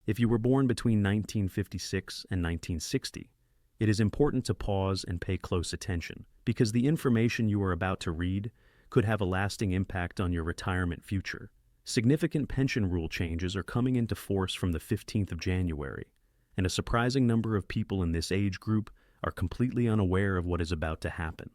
If you were born between 1956 and 1960, it is important to pause and pay close attention, because the information you are about to read could have a lasting impact on your retirement future. Significant pension rule changes are coming into force from the 15th of January, and a surprising number of people in this age group are completely unaware of what is about to happen.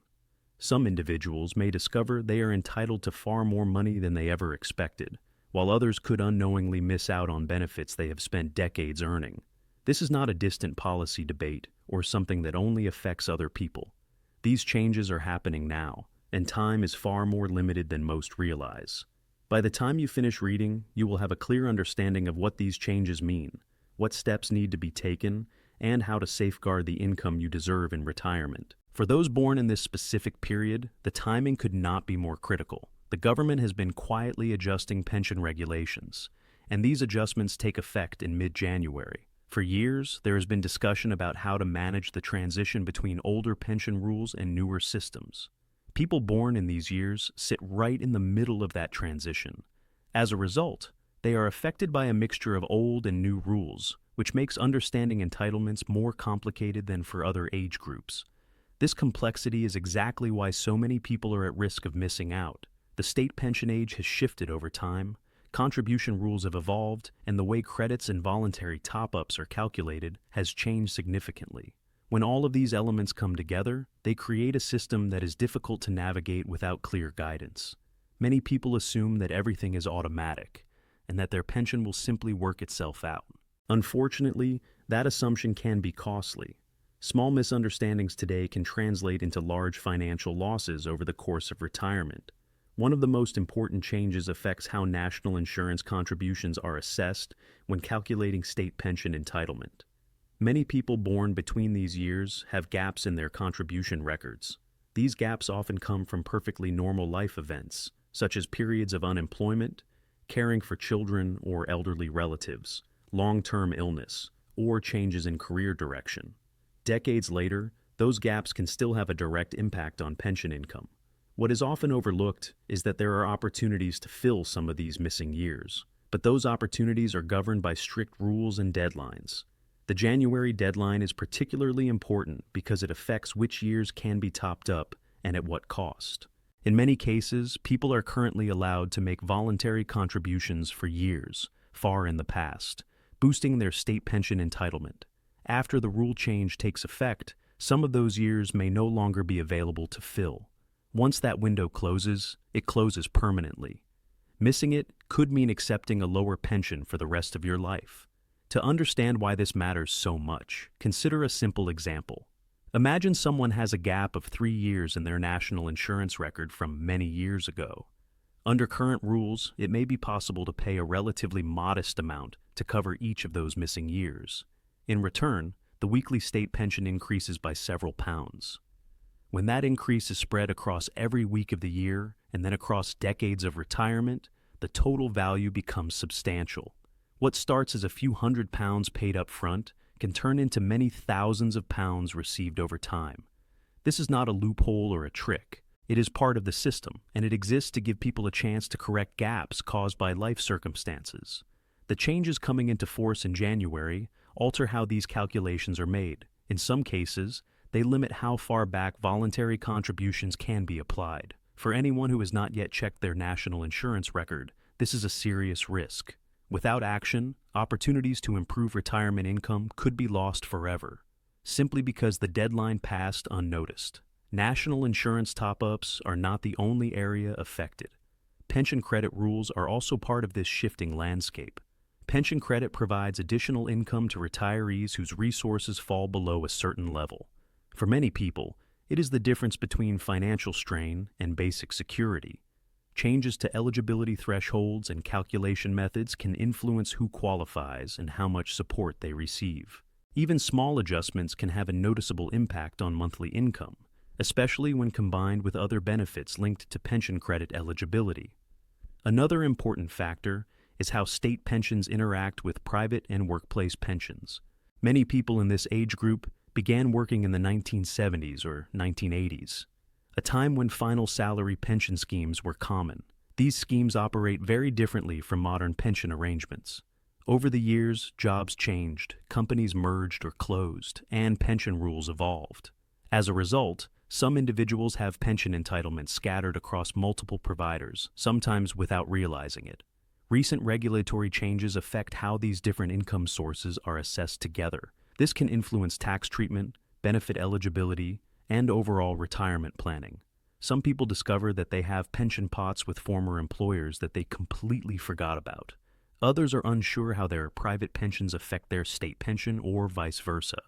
Some individuals may discover they are entitled to far more money than they ever expected, while others could unknowingly miss out on benefits they have spent decades earning. This is not a distant policy debate or something that only affects other people. These changes are happening now, and time is far more limited than most realize. By the time you finish reading, you will have a clear understanding of what these changes mean, what steps need to be taken, and how to safeguard the income you deserve in retirement. For those born in this specific period, the timing could not be more critical. The government has been quietly adjusting pension regulations, and these adjustments take effect in mid-January. For years, there has been discussion about how to manage the transition between older pension rules and newer systems. People born in these years sit right in the middle of that transition. As a result, they are affected by a mixture of old and new rules, which makes understanding entitlements more complicated than for other age groups. This complexity is exactly why so many people are at risk of missing out. The state pension age has shifted over time, contribution rules have evolved, and the way credits and voluntary top-ups are calculated has changed significantly. When all of these elements come together, they create a system that is difficult to navigate without clear guidance. Many people assume that everything is automatic, and that their pension will simply work itself out. Unfortunately, that assumption can be costly. Small misunderstandings today can translate into large financial losses over the course of retirement. One of the most important changes affects how national insurance contributions are assessed when calculating state pension entitlement. Many people born between these years have gaps in their contribution records. These gaps often come from perfectly normal life events, such as periods of unemployment, caring for children or elderly relatives, long-term illness, or changes in career direction. Decades later, those gaps can still have a direct impact on pension income. What is often overlooked is that there are opportunities to fill some of these missing years, but those opportunities are governed by strict rules and deadlines. The January deadline is particularly important because it affects which years can be topped up and at what cost. In many cases, people are currently allowed to make voluntary contributions for years, far in the past, boosting their state pension entitlement. After the rule change takes effect, some of those years may no longer be available to fill. Once that window closes, it closes permanently. Missing it could mean accepting a lower pension for the rest of your life. To understand why this matters so much, consider a simple example. Imagine someone has a gap of 3 years in their national insurance record from many years ago. Under current rules, it may be possible to pay a relatively modest amount to cover each of those missing years. In return, the weekly state pension increases by several pounds. When that increase is spread across every week of the year and then across decades of retirement, the total value becomes substantial. What starts as a few £100s paid up front can turn into many thousands of pounds received over time. This is not a loophole or a trick. It is part of the system, and it exists to give people a chance to correct gaps caused by life circumstances. The changes coming into force in January alter how these calculations are made. In some cases, they limit how far back voluntary contributions can be applied. For anyone who has not yet checked their national insurance record, this is a serious risk. Without action, opportunities to improve retirement income could be lost forever, simply because the deadline passed unnoticed. National insurance top-ups are not the only area affected. Pension credit rules are also part of this shifting landscape. Pension credit provides additional income to retirees whose resources fall below a certain level. For many people, it is the difference between financial strain and basic security. Changes to eligibility thresholds and calculation methods can influence who qualifies and how much support they receive. Even small adjustments can have a noticeable impact on monthly income, especially when combined with other benefits linked to pension credit eligibility. Another important factor is how state pensions interact with private and workplace pensions. Many people in this age group began working in the 1970s or 1980s, a time when final salary pension schemes were common. These schemes operate very differently from modern pension arrangements. Over the years, jobs changed, companies merged or closed, and pension rules evolved. As a result, some individuals have pension entitlements scattered across multiple providers, sometimes without realizing it. Recent regulatory changes affect how these different income sources are assessed together. This can influence tax treatment, benefit eligibility, and overall retirement planning. Some people discover that they have pension pots with former employers that they completely forgot about. Others are unsure how their private pensions affect their state pension or vice versa.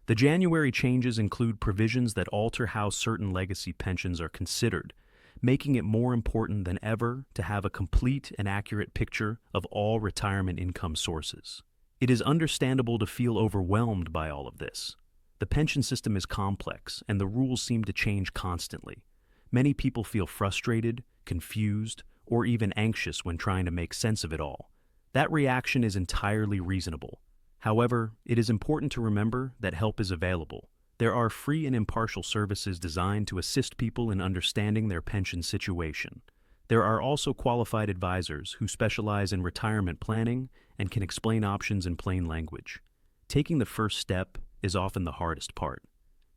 The January changes include provisions that alter how certain legacy pensions are considered, making it more important than ever to have a complete and accurate picture of all retirement income sources. It is understandable to feel overwhelmed by all of this. The pension system is complex, and the rules seem to change constantly. Many people feel frustrated, confused, or even anxious when trying to make sense of it all. That reaction is entirely reasonable. However, it is important to remember that help is available. There are free and impartial services designed to assist people in understanding their pension situation. There are also qualified advisors who specialize in retirement planning and can explain options in plain language. Taking the first step is often the hardest part.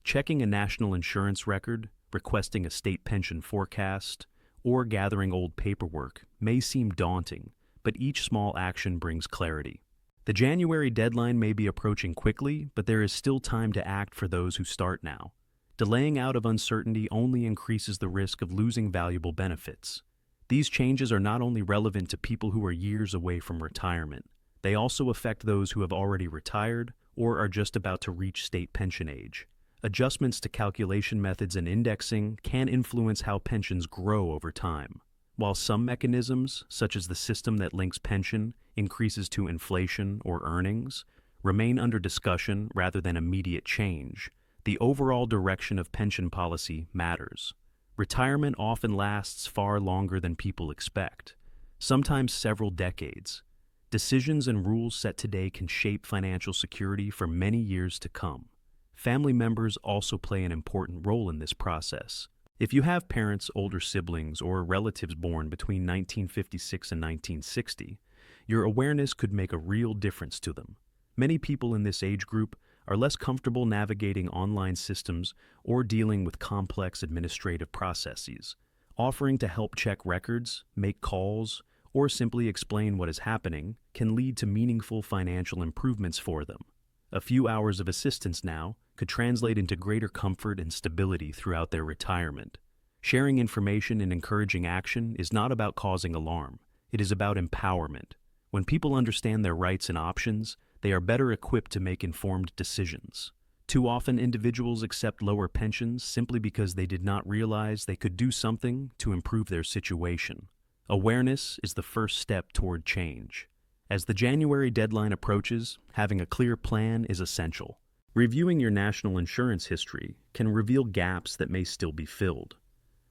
Checking a national insurance record, requesting a state pension forecast, or gathering old paperwork may seem daunting, but each small action brings clarity. The January deadline may be approaching quickly, but there is still time to act for those who start now. Delaying out of uncertainty only increases the risk of losing valuable benefits. These changes are not only relevant to people who are years away from retirement, they also affect those who have already retired or are just about to reach state pension age. Adjustments to calculation methods and indexing can influence how pensions grow over time. While some mechanisms, such as the system that links pension increases to inflation or earnings, remain under discussion rather than immediate change, the overall direction of pension policy matters. Retirement often lasts far longer than people expect, sometimes several decades. Decisions and rules set today can shape financial security for many years to come. Family members also play an important role in this process. If you have parents, older siblings, or relatives born between 1956 and 1960, your awareness could make a real difference to them. Many people in this age group are less comfortable navigating online systems or dealing with complex administrative processes. Offering to help check records, make calls, or simply explain what is happening can lead to meaningful financial improvements for them. A few hours of assistance now could translate into greater comfort and stability throughout their retirement. Sharing information and encouraging action is not about causing alarm. It is about empowerment. When people understand their rights and options, they are better equipped to make informed decisions. Too often, individuals accept lower pensions simply because they did not realize they could do something to improve their situation. Awareness is the first step toward change. As the January deadline approaches, having a clear plan is essential. Reviewing your national insurance history can reveal gaps that may still be filled.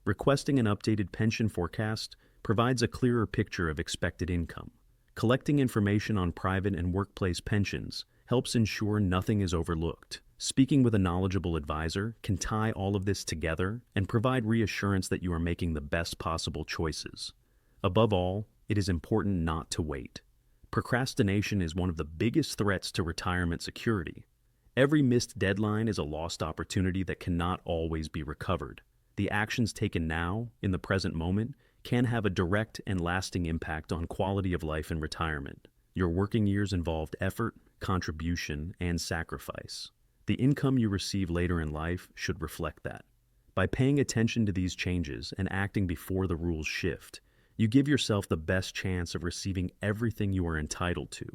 Requesting an updated pension forecast provides a clearer picture of expected income. Collecting information on private and workplace pensions helps ensure nothing is overlooked. Speaking with a knowledgeable advisor can tie all of this together and provide reassurance that you are making the best possible choices. Above all, it is important not to wait. Procrastination is one of the biggest threats to retirement security. Every missed deadline is a lost opportunity that cannot always be recovered. The actions taken now, in the present moment, can have a direct and lasting impact on quality of life in retirement. Your working years involved effort, contribution, and sacrifice. The income you receive later in life should reflect that. By paying attention to these changes and acting before the rules shift, you give yourself the best chance of receiving everything you are entitled to.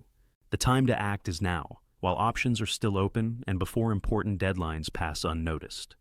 The time to act is now, while options are still open and before important deadlines pass unnoticed.